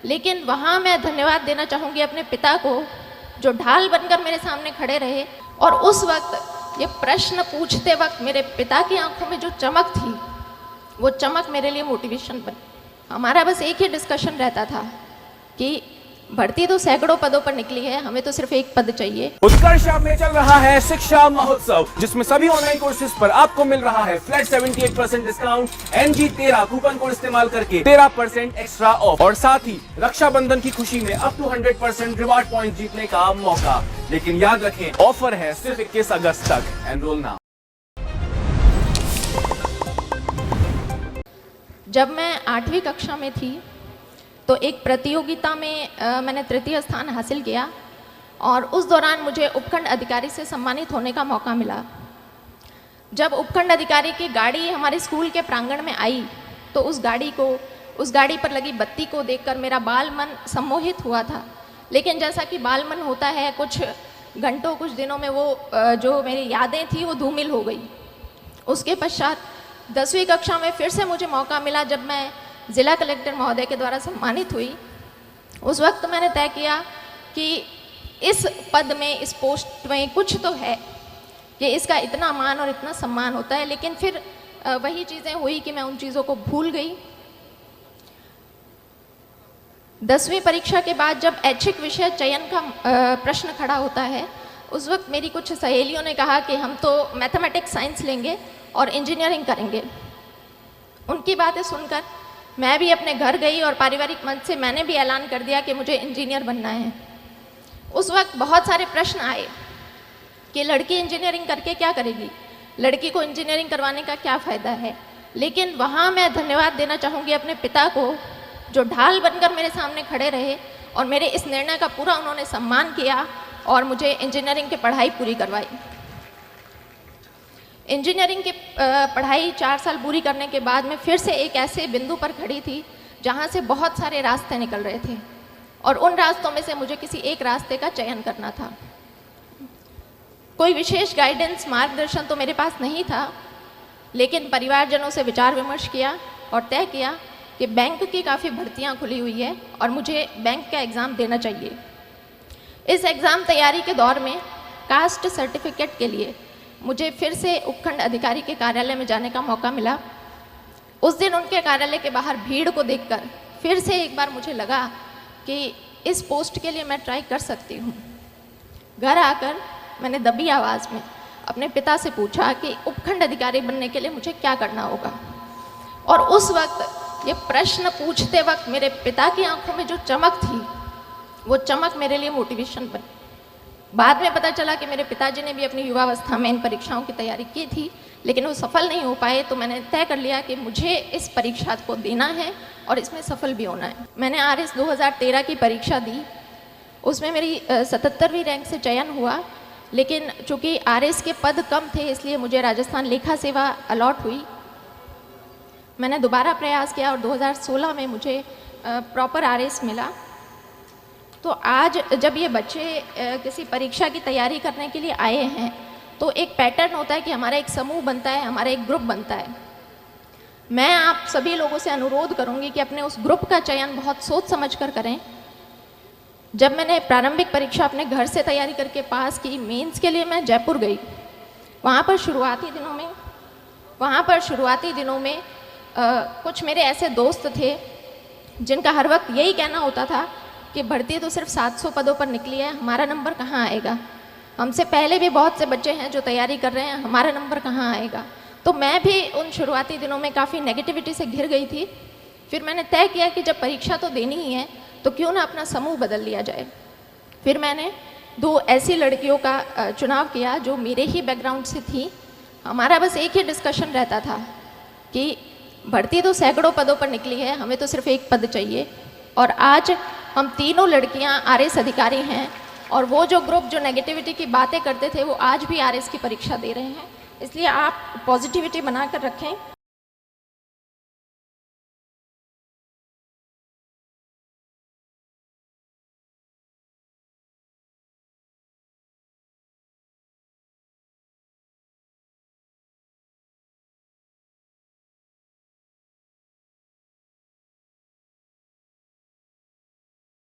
लेकिन वहाँ मैं धन्यवाद देना चाहूँगी अपने पिता को, जो ढाल बनकर मेरे सामने खड़े रहे। और उस वक्त ये प्रश्न पूछते वक्त मेरे पिता की आंखों में जो चमक थी, वो चमक मेरे लिए मोटिवेशन बनी। हमारा बस एक ही डिस्कशन रहता था कि भर्ती तो सैकड़ों पदों पर निकली है, हमें तो सिर्फ एक पद चाहिए। उत्कर्ष में चल रहा है शिक्षा महोत्सव, जिसमें सभी ऑनलाइन कोर्सेज पर आपको मिल रहा है flat 78% discount, NG13 coupon code इस्तेमाल करके 13% एक्स्ट्रा ऑफ, और साथ ही रक्षाबंधन की खुशी में अप टू 100% रिवार्ड पॉइंट जीतने का मौका। लेकिन याद रखें, ऑफर है सिर्फ 21 अगस्त तक। Enrol now. जब मैं 8वीं कक्षा में थी तो एक प्रतियोगिता में मैंने तृतीय स्थान हासिल किया, और उस दौरान मुझे उपखंड अधिकारी से सम्मानित होने का मौका मिला। जब उपखंड अधिकारी की गाड़ी हमारे स्कूल के प्रांगण में आई तो उस गाड़ी पर लगी बत्ती को देखकर मेरा बाल मन सम्मोहित हुआ था। लेकिन जैसा कि बाल मन होता है, कुछ घंटों कुछ दिनों में वो जो मेरी यादें थी वो धूमिल हो गई। उसके पश्चात 10वीं कक्षा में फिर से मुझे मौका मिला, जब मैं जिला कलेक्टर महोदय के द्वारा सम्मानित हुई। उस वक्त मैंने तय किया कि इस पद में, इस पोस्ट में कुछ तो है कि इसका इतना मान और इतना सम्मान होता है। लेकिन फिर वही चीज़ें हुई कि मैं उन चीज़ों को भूल गई। 10वीं परीक्षा के बाद जब ऐच्छिक विषय चयन का प्रश्न खड़ा होता है, उस वक्त मेरी कुछ सहेलियों ने कहा कि हम तो मैथमेटिक्स साइंस लेंगे और इंजीनियरिंग करेंगे। उनकी बातें सुनकर मैं भी अपने घर गई और पारिवारिक मंच से मैंने भी ऐलान कर दिया कि मुझे इंजीनियर बनना है। उस वक्त बहुत सारे प्रश्न आए कि लड़की इंजीनियरिंग करके क्या करेगी, लड़की को इंजीनियरिंग करवाने का क्या फ़ायदा है। लेकिन वहाँ मैं धन्यवाद देना चाहूँगी अपने पिता को, जो ढाल बनकर मेरे सामने खड़े रहे और मेरे इस निर्णय का पूरा उन्होंने सम्मान किया और मुझे इंजीनियरिंग की पढ़ाई पूरी करवाई। इंजीनियरिंग की पढ़ाई 4 साल पूरी करने के बाद मैं फिर से एक ऐसे बिंदु पर खड़ी थी जहाँ से बहुत सारे रास्ते निकल रहे थे, और उन रास्तों में से मुझे किसी एक रास्ते का चयन करना था। कोई विशेष गाइडेंस, मार्गदर्शन तो मेरे पास नहीं था, लेकिन परिवारजनों से विचार विमर्श किया और तय किया कि बैंक की काफ़ी भर्तियाँ खुली हुई है और मुझे बैंक का एग्ज़ाम देना चाहिए। इस एग्ज़ाम तैयारी के दौर में कास्ट सर्टिफिकेट के लिए मुझे फिर से उपखंड अधिकारी के कार्यालय में जाने का मौका मिला। उस दिन उनके कार्यालय के बाहर भीड़ को देखकर फिर से एक बार मुझे लगा कि इस पोस्ट के लिए मैं ट्राई कर सकती हूँ। घर आकर मैंने दबी आवाज़ में अपने पिता से पूछा कि उपखंड अधिकारी बनने के लिए मुझे क्या करना होगा। और उस वक्त ये प्रश्न पूछते वक्त मेरे पिता की आंखों में जो चमक थी, वो चमक मेरे लिए मोटिवेशन बनी। बाद में पता चला कि मेरे पिताजी ने भी अपनी युवावस्था में इन परीक्षाओं की तैयारी की थी, लेकिन वो सफल नहीं हो पाए। तो मैंने तय कर लिया कि मुझे इस परीक्षा को देना है और इसमें सफल भी होना है। मैंने RS 2013 की परीक्षा दी, उसमें मेरी 77वीं रैंक से चयन हुआ। लेकिन चूँकि RS के पद कम थे, इसलिए मुझे राजस्थान लेखा सेवा अलॉट हुई। मैंने दोबारा प्रयास किया और 2016 में मुझे प्रॉपर RS मिला। तो आज जब ये बच्चे किसी परीक्षा की तैयारी करने के लिए आए हैं, तो एक पैटर्न होता है कि हमारा एक समूह बनता है, हमारा एक ग्रुप बनता है। मैं आप सभी लोगों से अनुरोध करूंगी कि अपने उस ग्रुप का चयन बहुत सोच समझ कर करें। जब मैंने प्रारंभिक परीक्षा अपने घर से तैयारी करके पास की, मेंस के लिए मैं जयपुर गई। वहाँ पर शुरुआती दिनों में कुछ मेरे ऐसे दोस्त थे जिनका हर वक्त यही कहना होता था कि भर्ती तो सिर्फ 700 पदों पर निकली है, हमारा नंबर कहाँ आएगा। हमसे पहले भी बहुत से बच्चे हैं जो तैयारी कर रहे हैं, हमारा नंबर कहाँ आएगा। तो मैं भी उन शुरुआती दिनों में काफ़ी नेगेटिविटी से घिर गई थी। फिर मैंने तय किया कि जब परीक्षा तो देनी ही है, तो क्यों ना अपना समूह बदल लिया जाए। फिर मैंने 2 ऐसी लड़कियों का चुनाव किया जो मेरे ही बैकग्राउंड से थी। हमारा बस एक ही डिस्कशन रहता था कि भर्ती तो सैकड़ों पदों पर निकली है, हमें तो सिर्फ एक पद चाहिए। और आज हम तीनों लड़कियां RS अधिकारी हैं, और वो जो ग्रुप जो नेगेटिविटी की बातें करते थे, वो आज भी RS की परीक्षा दे रहे हैं। इसलिए आप पॉजिटिविटी बनाकर रखें।